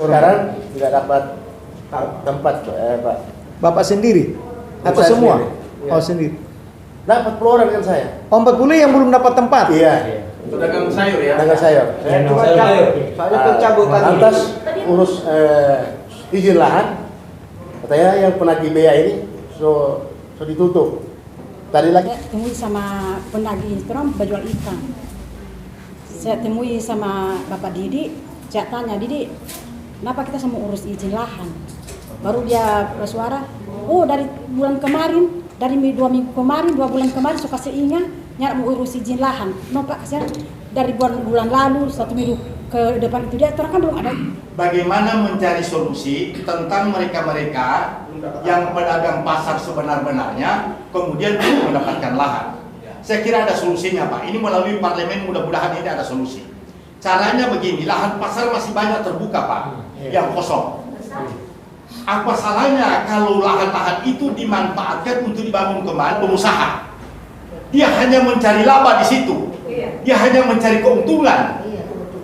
Sekarang nggak dapat tempat, Pak. Bapak sendiri? Atau Saya semua? sendiri. Ya. Oh, sendiri. Dapat 40 orang kan saya. Oh, 40 yang belum dapat tempat? Iya. Pedagang sayur ya? Pedagang sayur. Cuma soalnya pencabutan lantas urus izin lahan. Katanya yang penagih bea ini so ditutup. Tadi lagi Saya temui sama penagih Instagram berjual ikan. Saya temui sama Bapak Didi, saya tanya, Didi, kenapa kita semua urus izin lahan? Baru dia bersuara, oh dari bulan kemarin, dari 2 minggu kemarin, 2 bulan kemarin suka seingat, nyara mau urus izin lahan. No Pak, saya dari bulan lalu, 1 minggu ke depan itu dia terang kan belum ada. Bagaimana mencari solusi tentang mereka-mereka yang pedagang pasar sebenar-benarnya kemudian belum mendapatkan lahan. Saya kira ada solusinya Pak. Ini melalui parlemen mudah-mudahan ini ada solusi. Caranya begini, lahan pasar masih banyak terbuka Pak, yang kosong. Apa salahnya kalau lahan-lahan itu dimanfaatkan untuk dibangun kembali pengusaha? Dia hanya mencari laba di situ. Dia hanya mencari keuntungan.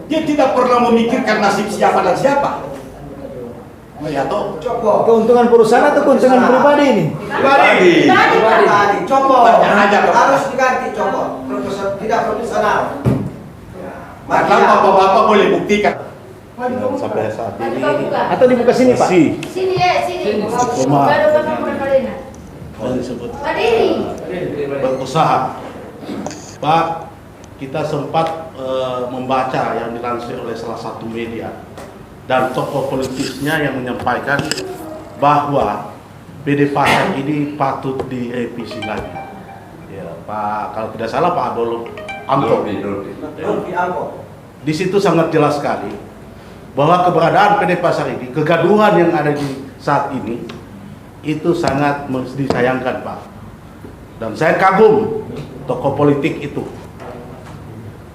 Dia tidak pernah memikirkan nasib siapa dan siapa. Ya toh. Keuntungan perusahaan atau keuntungan pribadi ini? Pribadi. Copot. Tanya aja, Pak. Harus diganti copot. Tidak profesional. Karena bapak-bapak boleh buktikan. Sampai saat ini Atau dibuka sini, Pak? Sini ya, sini. Rumah. Baru kamu kalian. disebut Berdiri. berusaha. Pak, kita sempat membaca yang dilansir oleh salah satu media dan tokoh politisnya yang menyampaikan bahwa PD Pasar ini patut direvisi lagi. Ya, Pak, kalau tidak salah Pak Adolf Angko. Di situ sangat jelas sekali bahwa keberadaan PD Pasar ini, kegaduhan yang ada di saat ini itu sangat disayangkan Pak. Dan saya kagum tokoh politik itu.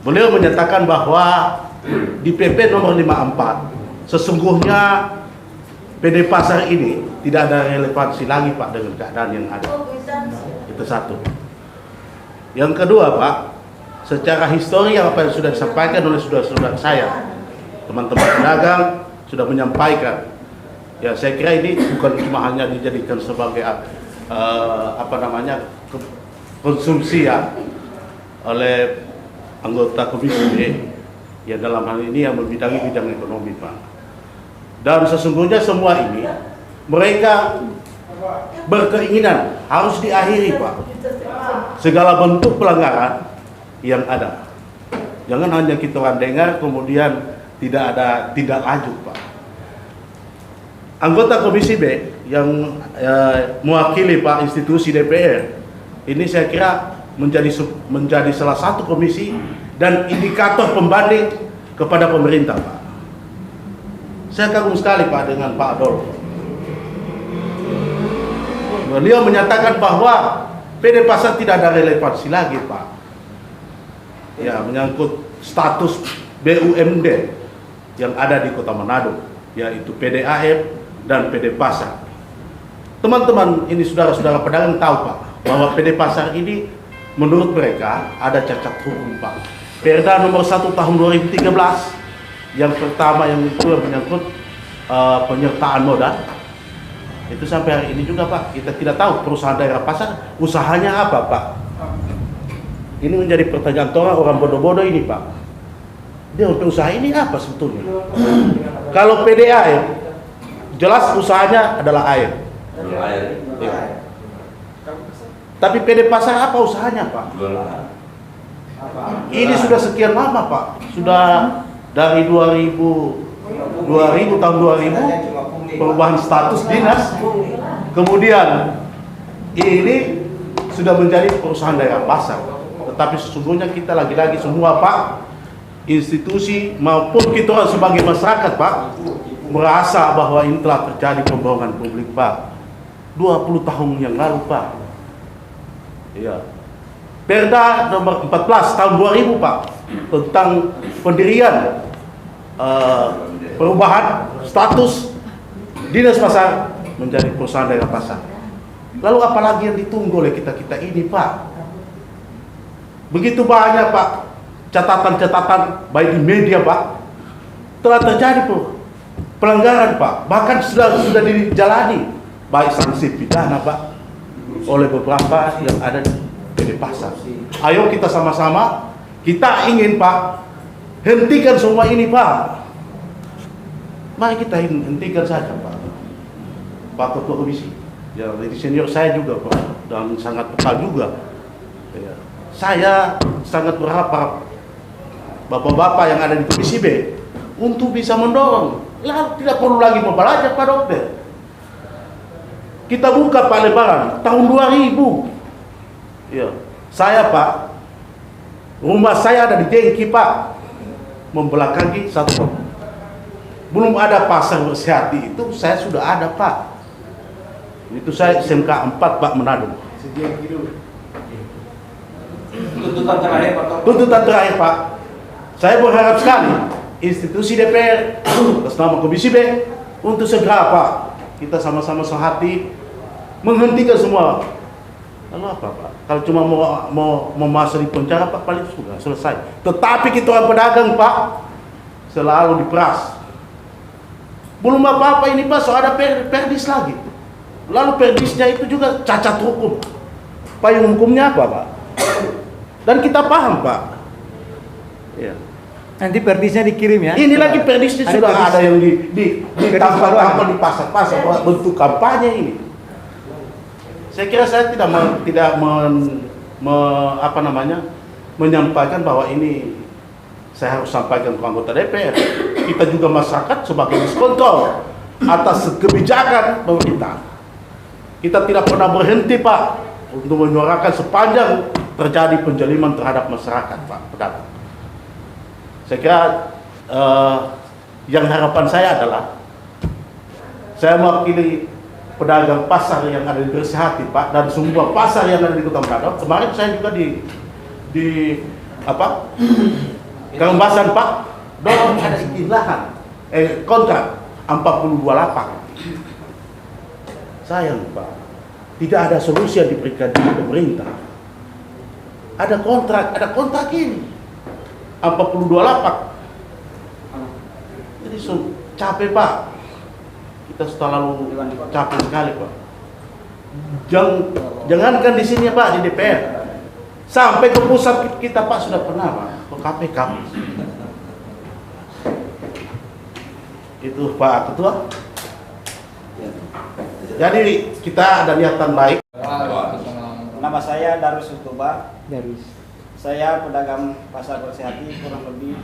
Beliau menyatakan bahwa di PP nomor 54 sesungguhnya PD Pasar ini tidak ada relevansi lagi Pak dengan keadaan yang ada. Itu satu. Yang kedua Pak, secara histori apa yang sudah disampaikan oleh saudara-saudara saya, teman-teman pedagang sudah menyampaikan. Ya saya kira ini bukan cuma hanya dijadikan sebagai konsumsi ya oleh anggota Komisi B ya dalam hal ini yang membidangi bidang ekonomi Pak. Dan sesungguhnya semua ini mereka berkeinginan harus diakhiri Pak segala bentuk pelanggaran yang ada. Jangan hanya kita dengar kemudian tidak ada tindak lanjut Pak. Anggota Komisi B yang mewakili Pak institusi DPR ini saya kira menjadi salah satu komisi dan indikator pembanding kepada pemerintah Pak. Saya kagum sekali Pak dengan Pak Adolf. Beliau menyatakan bahwa PD Pasar tidak ada relevansi lagi Pak. Ya menyangkut status BUMD yang ada di Kota Manado, yaitu PDAM dan PD Pasar. Teman-teman ini saudara-saudara pedagang tahu Pak bahwa PD Pasar ini menurut mereka ada cacat hukum Pak. Perda nomor 1 tahun 2013 yang pertama yang itu menyangkut penyertaan modal itu sampai hari ini juga Pak kita tidak tahu perusahaan daerah pasar usahanya apa Pak. Ini menjadi pertanyaan orang bodoh-bodoh ini Pak. Dia usaha ini apa sebetulnya? Kalau PDAM jelas usahanya adalah air. Ya. Tapi PD Pasar apa usahanya Pak? Ini sudah sekian lama Pak. Sudah dari 2000 tahun 2000 perubahan status dinas. Kemudian ini sudah menjadi perusahaan daerah pasar. Tetapi sesungguhnya kita lagi-lagi semua Pak, institusi maupun kita orang sebagai masyarakat Pak, merasa bahwa ini telah terjadi pembohongan publik Pak. 20 tahun yang lalu Pak. Iya. Perda nomor 14 tahun 2000 Pak tentang pendirian perubahan status dinas pasar menjadi perusahaan daerah pasar. Lalu apalagi yang ditunggu oleh kita-kita ini Pak? Begitu banyak Pak catatan-catatan baik di media Pak telah terjadi pelanggaran Pak, bahkan sudah dijalani baik sanksi pidana Pak oleh beberapa yang ada di PD Pasar. Ayo kita sama-sama, kita ingin Pak hentikan semua ini Pak. Mari kita hentikan saja Pak Ketua Komisi. Ya, ini senior saya juga Pak, dan sangat peka juga. Ya. Saya sangat berharap bapak-bapak yang ada di Komisi B untuk bisa mendorong. Lalu tidak perlu lagi membelajar Pak Dokter. Kita buka Pak Lebaran tahun 2000. Ya, saya Pak, rumah saya ada di Jengki Pak, membelakangi satu. Belum ada pasar Bersihati itu saya sudah ada Pak. Itu saya SMK 4 Pak Manado. Tuntutan terakhir Pak. Tuntutan terakhir Pak, saya berharap sekali institusi DPR atas nama Komisi B untuk segera Pak, kita sama-sama sehati menghentikan semua. Lalu apa Pak? Kalau cuma mau masa di penjara Pak, paling sudah selesai. Tetapi kita orang pedagang Pak selalu diperas. Belum apa-apa ini Pak, so ada perdis lagi. Lalu perdisnya itu juga cacat hukum. Payung hukumnya apa Pak? Dan kita paham Pak. Ya. Nanti perdisnya dikirim ya. Ini lagi perdisnya Ada sudah perdis. ada yang di tampal di pasar-pasar Ya. bentuk kampanye ini. Saya kira saya tidak menyampaikan bahwa ini saya harus sampaikan ke anggota DPR. Kita juga masyarakat sebagai kontrol atas kebijakan pemerintah. Kita tidak pernah berhenti Pak untuk menyuarakan sepanjang terjadi penjaliman terhadap masyarakat Pak pedagang. Saya kira yang harapan saya adalah saya mewakili pedagang pasar yang ada di Bersihati Pak, dan semua pasar yang ada di Kota Manado. Kemarin saya juga di Kelembasan Pak, dorong ada izin lahan kontrak 42 lapak. Sayang Pak, tidak ada solusi yang diberikan di pemerintah. Ada kontrak ini 42 lapak. Jadi capek Pak. Kita terlalu capek sekali Pak. Jangankan di sini Pak, di DPR, sampai ke pusat kita Pak sudah pernah Pak, ke KPK. Itu Pak Ketua. Jadi kita ada niatan baik. Nama saya Darus Utuba. Darus. Saya pedagang pasar Bersihati kurang lebih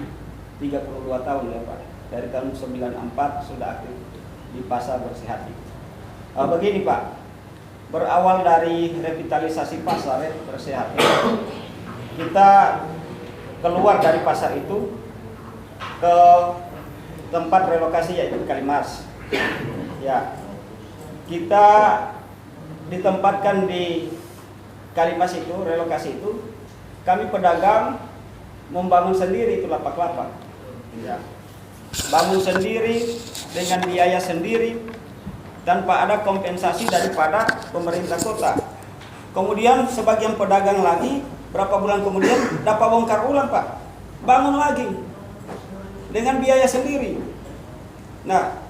32 tahun ya Pak. Dari tahun 94 sudah aktif di pasar Bersihati. Begini Pak, berawal dari revitalisasi pasar Bersihati, kita keluar dari pasar itu ke tempat relokasi yaitu Kalimas. Ya, kita ditempatkan di Kalimas itu, relokasi itu, kami pedagang membangun sendiri itu lapak-lapak. Ya. Bangun sendiri dengan biaya sendiri tanpa ada kompensasi daripada pemerintah kota. Kemudian sebagian pedagang lagi berapa bulan kemudian dapat bongkar ulang Pak, bangun lagi dengan biaya sendiri. Nah,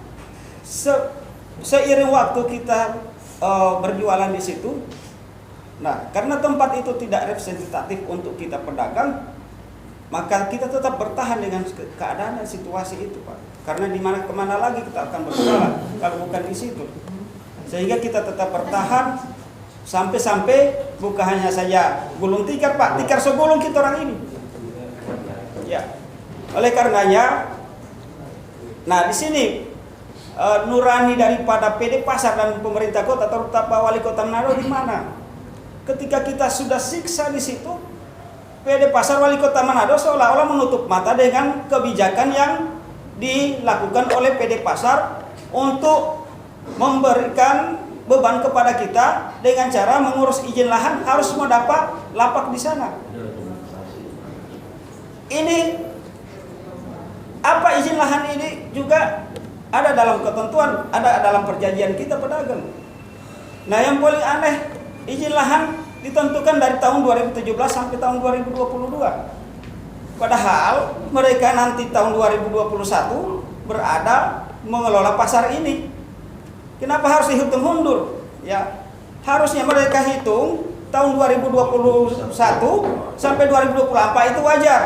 seiring waktu kita berjualan di situ, nah karena tempat itu tidak representatif untuk kita pedagang, maka kita tetap bertahan dengan keadaan dan situasi itu Pak. Karena di mana kemana lagi kita akan berjualan kalau bukan di situ. Sehingga kita tetap bertahan sampai bukan hanya saja gulung tikar Pak, tikar segulung kita orang ini. Ya. Oleh karenanya, nah di sini nurani daripada PD Pasar dan pemerintah kota, terutama wali kota Manado di mana? Ketika kita sudah siksa di situ, PD Pasar wali kota Manado seolah-olah menutup mata dengan kebijakan yang dilakukan oleh PD Pasar untuk memberikan beban kepada kita dengan cara mengurus izin lahan harus mendapat lapak di sana. Ini apa izin lahan ini juga ada dalam ketentuan, ada dalam perjanjian kita pedagang. Nah, yang paling aneh, izin lahan ditentukan dari tahun 2017 sampai tahun 2022. Padahal mereka nanti tahun 2021 berada mengelola pasar ini. Kenapa harus dihitung mundur? Ya, harusnya mereka hitung tahun 2021 sampai 2024 itu wajar.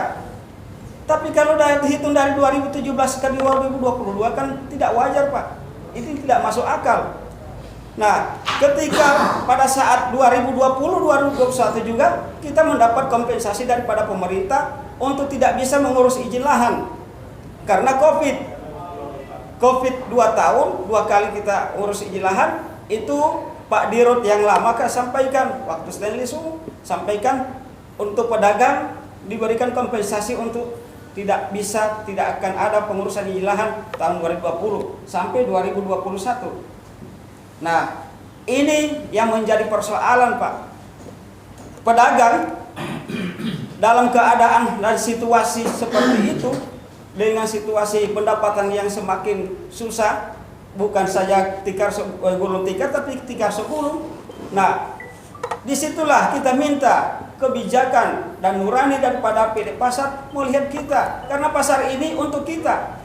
Tapi kalau dihitung dari 2017 ke 2022 kan tidak wajar, Pak. Itu tidak masuk akal. Nah, ketika pada saat 2020-2021 juga kita mendapat kompensasi daripada pemerintah untuk tidak bisa mengurus izin lahan karena COVID 2 tahun, 2 kali kita urus izin lahan. Itu Pak Dirut yang lama kan sampaikan, waktu Stanley Su sampaikan untuk pedagang diberikan kompensasi untuk tidak akan ada pengurusan izin lahan tahun 2020 sampai 2021. Nah, ini yang menjadi persoalan, Pak. Pedagang dalam keadaan dan situasi seperti itu, dengan situasi pendapatan yang semakin susah, bukan saja gulung tikar tapi tikar segulung. Nah, disitulah kita minta kebijakan dan nurani daripada PD Pasar melihat kita, karena pasar ini untuk kita.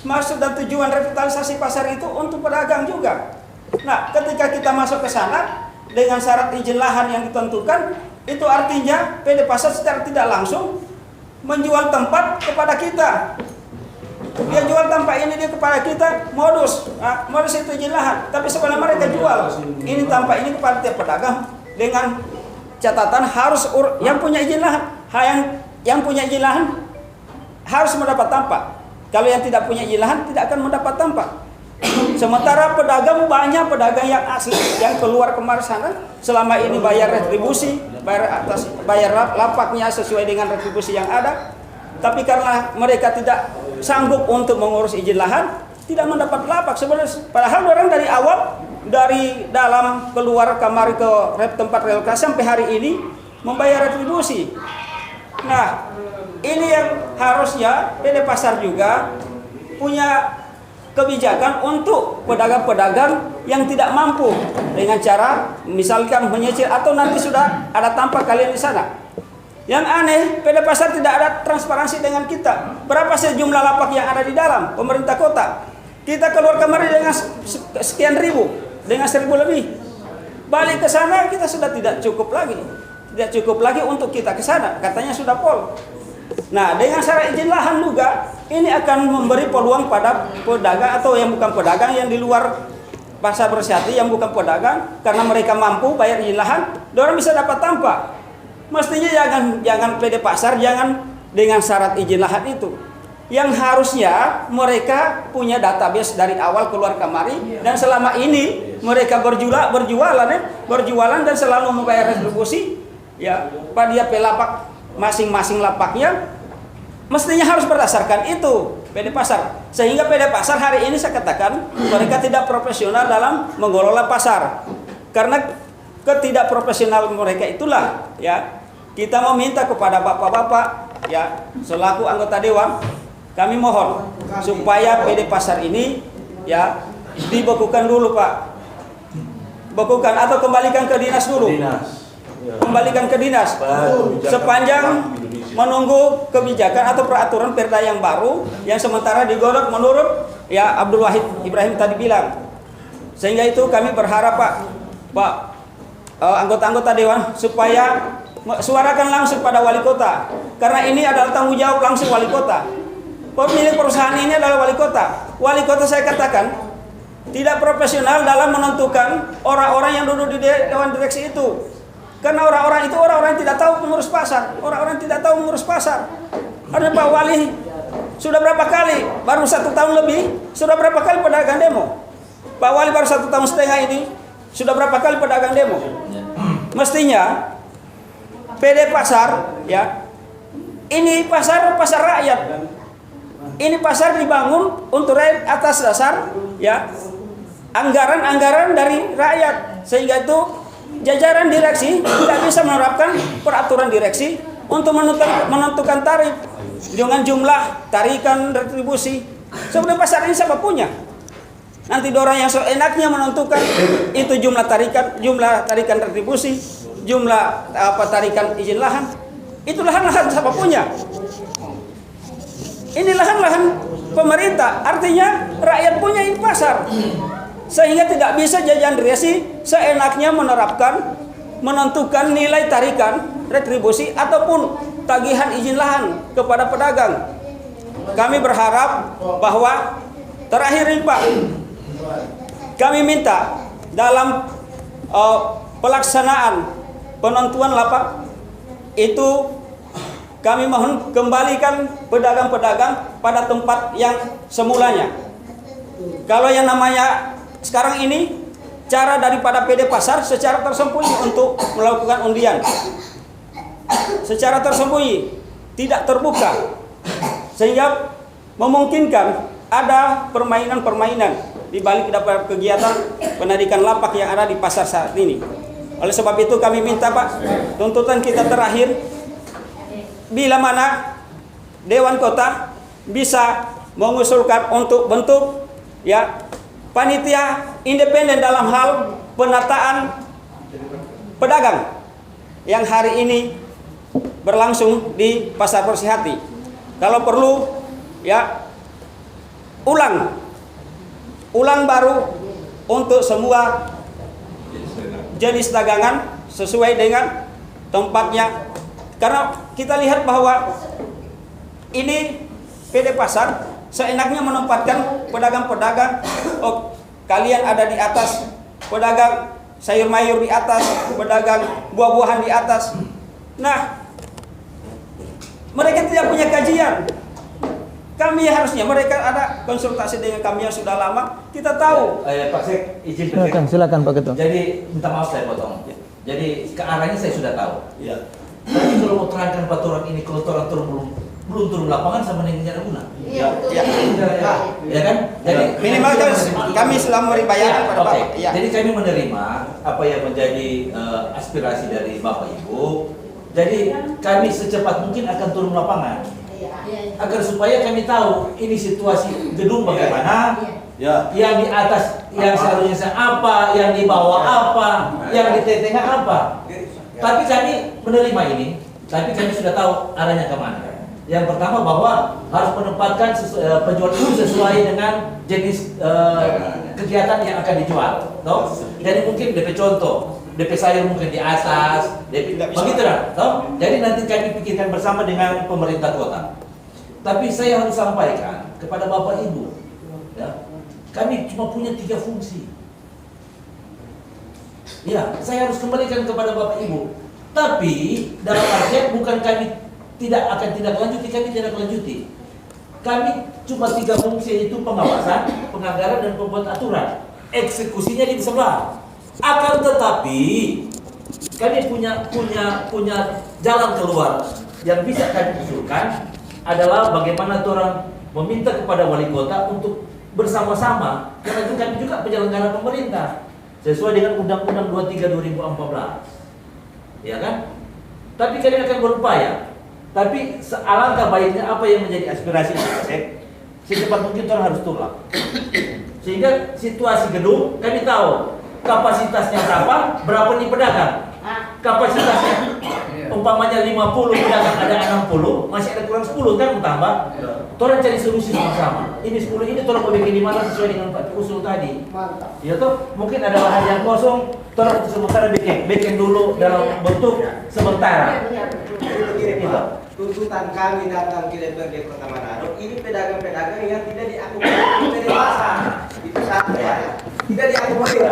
Maksud dan tujuan revitalisasi pasar itu untuk pedagang juga. Nah, ketika kita masuk ke sana dengan syarat izin lahan yang ditentukan, itu artinya PD Pasar secara tidak langsung menjual tempat kepada kita. Dia jual tempat ini dia kepada kita, modus itu izin lahan. Tapi sebenarnya mereka jual ini tempat ini kepada tiap pedagang dengan catatan harus yang punya izin lahan, yang punya izin lahan harus mendapat tempat. Kalau yang tidak punya izin lahan tidak akan mendapat tempat. Sementara pedagang, banyak pedagang yang asli yang keluar kemari sana selama ini bayar retribusi, bayar lapaknya sesuai dengan retribusi yang ada. Tapi karena mereka tidak sanggup untuk mengurus izin lahan, tidak mendapat lapak sebenarnya. Padahal orang dari awal, dari dalam keluar kamar ke tempat relokasi sampai hari ini membayar retribusi. Nah, ini yang harusnya PD Pasar juga punya kebijakan untuk pedagang-pedagang yang tidak mampu dengan cara misalkan menyicil atau nanti sudah ada tampak kalian di sana. Yang aneh, PD Pasar tidak ada transparansi dengan kita. Berapa sejumlah lapak yang ada di dalam pemerintah kota? Kita keluar kemarin dengan sekian ribu, dengan 1.000 lebih. Balik ke sana kita sudah tidak cukup lagi. Tidak cukup lagi untuk kita ke sana. Katanya sudah pol. Nah, dengan syarat izin lahan juga, ini akan memberi peluang pada pedagang atau yang bukan pedagang yang di luar pasar Bersihati, yang bukan pedagang, karena mereka mampu bayar izin lahan, orang bisa dapat tampak. Mestinya jangan PD Pasar, jangan dengan syarat izin lahan itu. Yang harusnya mereka punya database dari awal keluar kemari, dan selama ini mereka berjualan dan selalu membayar retribusi, ya, pada pelapak masing-masing lapaknya, mestinya harus berdasarkan itu PD Pasar. Sehingga PD Pasar hari ini saya katakan mereka tidak profesional dalam mengelola pasar. Karena ketidakprofesional mereka itulah, ya, kita meminta kepada bapak-bapak, ya, selaku anggota dewan, kami mohon supaya PD Pasar ini, ya, dibekukan dulu, Pak. Bekukan atau kembalikan ke dinas dulu. Kembalikan ke dinas sepanjang menunggu kebijakan atau peraturan perda yang baru yang sementara digodok menurut, ya, Abdul Wahid Ibrahim tadi bilang. Sehingga itu kami berharap Pak anggota-anggota dewan supaya suarakan langsung pada wali kota, karena ini adalah tanggung jawab langsung wali kota. Pemilik perusahaan ini adalah wali kota. Wali kota saya katakan tidak profesional dalam menentukan orang-orang yang duduk di dewan direksi itu. Karena orang-orang itu orang-orang yang tidak tahu mengurus pasar. Orang-orang tidak tahu mengurus pasar. Ada Pak Wali, sudah berapa kali? Baru 1 tahun lebih, sudah berapa kali pedagang demo? Pak Wali baru 1 tahun setengah ini, sudah berapa kali pedagang demo? Mestinya PD Pasar, ya, ini pasar rakyat. Ini pasar dibangun untuk rakyat atas dasar, ya, anggaran-anggaran dari rakyat. Sehingga itu jajaran direksi tidak bisa menerapkan peraturan direksi untuk menentukan tarif dengan jumlah tarikan retribusi. Sebenarnya pasar ini siapa punya? Nanti orang yang seenaknya menentukan itu jumlah tarikan retribusi, jumlah tarikan izin lahan. Itu lahan-lahan siapa punya? Ini lahan-lahan pemerintah, artinya rakyat punya ini pasar. Sehingga tidak bisa jajan resi seenaknya menerapkan, menentukan nilai tarikan, retribusi ataupun tagihan izin lahan kepada pedagang. Kami berharap bahwa terakhir ini Pak, kami minta dalam pelaksanaan penentuan lapak itu kami mohon kembalikan pedagang-pedagang pada tempat yang semulanya. Kalau yang namanya sekarang ini cara daripada PD Pasar secara tersembunyi untuk melakukan undian, secara tersembunyi, tidak terbuka, sehingga memungkinkan ada permainan-permainan di balik dapat kegiatan penarikan lapak yang ada di pasar saat ini. Oleh sebab itu kami minta Pak, tuntutan kita terakhir, bila mana Dewan Kota bisa mengusulkan untuk bentuk ya panitia independen dalam hal penataan pedagang yang hari ini berlangsung di Pasar Bersihati. Kalau perlu ya ulang baru untuk semua jenis dagangan sesuai dengan tempatnya. Karena kita lihat bahwa ini PD Pasar seenaknya menempatkan pedagang-pedagang, oh kalian ada di atas, pedagang sayur mayur di atas, pedagang buah-buahan di atas. Nah, mereka tidak punya kajian. Kami harusnya, mereka ada konsultasi dengan kami yang sudah lama, kita tahu. Pak Sek, izin Silakan Pak Ketua. Jadi minta maaf saya potong. Jadi ke arahnya saya sudah tahu. Iya. Tapi kalau mau terangkan peraturan ini, kalau orang belum turun lapangan sama dengan tidak ada guna. Iya, betul. Ya kan? Jadi Minimal kami selama memberi bayaran pada oke. Bapak. Ya. Jadi kami menerima apa yang menjadi aspirasi dari Bapak Ibu. Jadi kami secepat mungkin akan turun lapangan agar supaya kami tahu ini situasi gedung bagaimana, Ya. yang di atas yang seharusnya apa, yang di bawah apa, yang di tengah apa. Tapi kami menerima ini, tapi kami sudah tahu arahnya kemana. Yang pertama bahwa harus menempatkan penjual itu sesuai dengan jenis kegiatan yang akan dijual. Toh? Jadi mungkin DP contoh, DP sayur mungkin di atas, DP begitu lah. Toh? Jadi nanti kami pikirkan bersama dengan pemerintah kota. Tapi saya harus sampaikan kepada Bapak Ibu, ya, kami cuma punya 3 fungsi. Ya, saya harus kembalikan kepada Bapak Ibu. Tapi dalam artian bukan kami tidak lanjuti, kami tidak lanjuti. Kami cuma 3 fungsi, yaitu pengawasan, penganggaran, dan pembuat aturan. Eksekusinya di sebelah. Akan tetapi kami punya jalan keluar yang bisa kami usulkan adalah bagaimana orang meminta kepada wali kota untuk bersama-sama, karena itu kami juga penyelenggara pemerintah sesuai dengan Undang-Undang 23 2014, ya kan? Tapi kami akan berupaya. Tapi alangkah baiknya apa yang menjadi aspirasi kita, secepat mungkin orang harus turun. Sehingga situasi gedung kami tahu kapasitasnya berapa nih pedagang. Kapasitasnya umpamanya 50 pedagang, ada 60, masih ada kurang 10 kan tambah. Orang cari solusi sama-sama. Ini 10 ini orang mau bikin di mana sesuai dengan Pak usul tadi. Ya toh, mungkin ada lahan yang kosong, orang sementara bikin dulu dalam bentuk sementara. Tuntutan kami datang ke DPRD Kota Manado, ini pedagang-pedagang yang tidak diakomodir dari pasar. Itu satu ya. Tidak diakomodir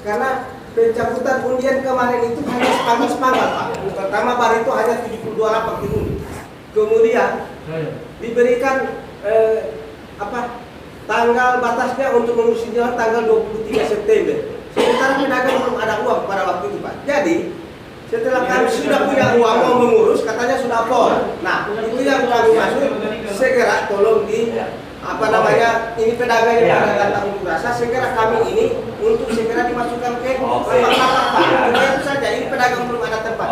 karena pencabutan undian kemarin itu hanya sepanggal Pak. Pertama bar itu hanya 72 lapak diundi. Kemudian diberikan tanggal batasnya untuk mengusung jalan tanggal 23 September. Sementara pedagang belum ada uang pada waktu itu Pak. Jadi setelah kami sudah punya uang mau mengurus, katanya sudah pol. Nah, itu yang kami maksud, segera tolong di ini pedagang yang datang untuk rasa, segera kami ini untuk segera dimasukkan ke lapak Pak. Itu saja, ini pedagang belum ada tempat.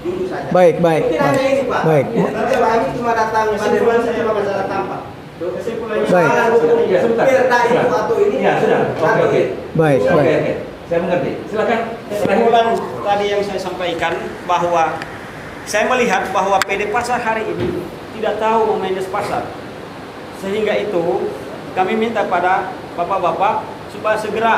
Dulu saja. Baik. Mungkin hanya ini Pak. Baik. Kami cuma datang pada cuma masalah tampak. Baik. Perda itu atau ini. Ya sudah. Oke. Baik. Saya mengerti. Silakan. Kesimpulan tadi yang saya sampaikan bahwa saya melihat bahwa PD Pasar hari ini tidak tahu memanage pasar. Sehingga itu kami minta pada bapak-bapak supaya segera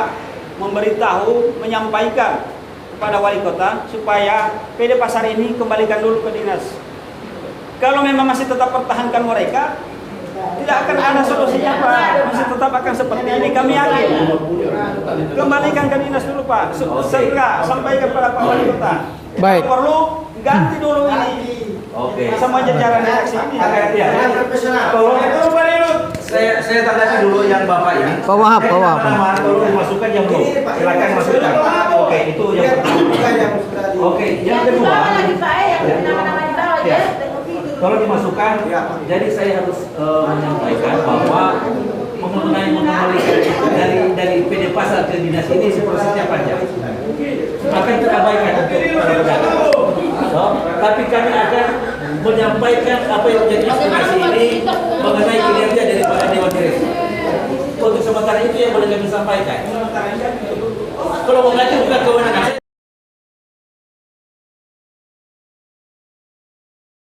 memberitahu, menyampaikan kepada wali kota supaya PD Pasar ini kembalikan dulu ke dinas. Kalau memang masih tetap pertahankan mereka, tidak akan ada solusinya Pak. Masih tetap akan seperti ini. Kami yakin. Kembalikan ke dinas dulu Pak. Segera sampaikan kepada Pak Wali Kota. Baik. Kalau perlu ganti dulu ini. Oke. Sama jajaran reaksi ini. Saya tanggapi dulu yang Bapak ya. Pak Wahab, Pak Wahab. Pertama, tolong dimasukkan yang belum. Silakan masukkan. Oke, itu yang pertama. Oke, yang kedua. Lagi Pak yang nama-nama di bawah Ya. ya. Tengok itu. Tolong dimasukkan. Jadi saya harus menyampaikan bahwa mengenai dari PD Pasar ke dinas ini prosesnya panjang. Akan terabaikan untuk para pedagang. So, tapi kami akan menyampaikan apa yang menjadi aspirasi ini mengenai kinerja daripada Dewan Direksi. Untuk sementara itu yang boleh kami sampaikan. Kalau mau ngaji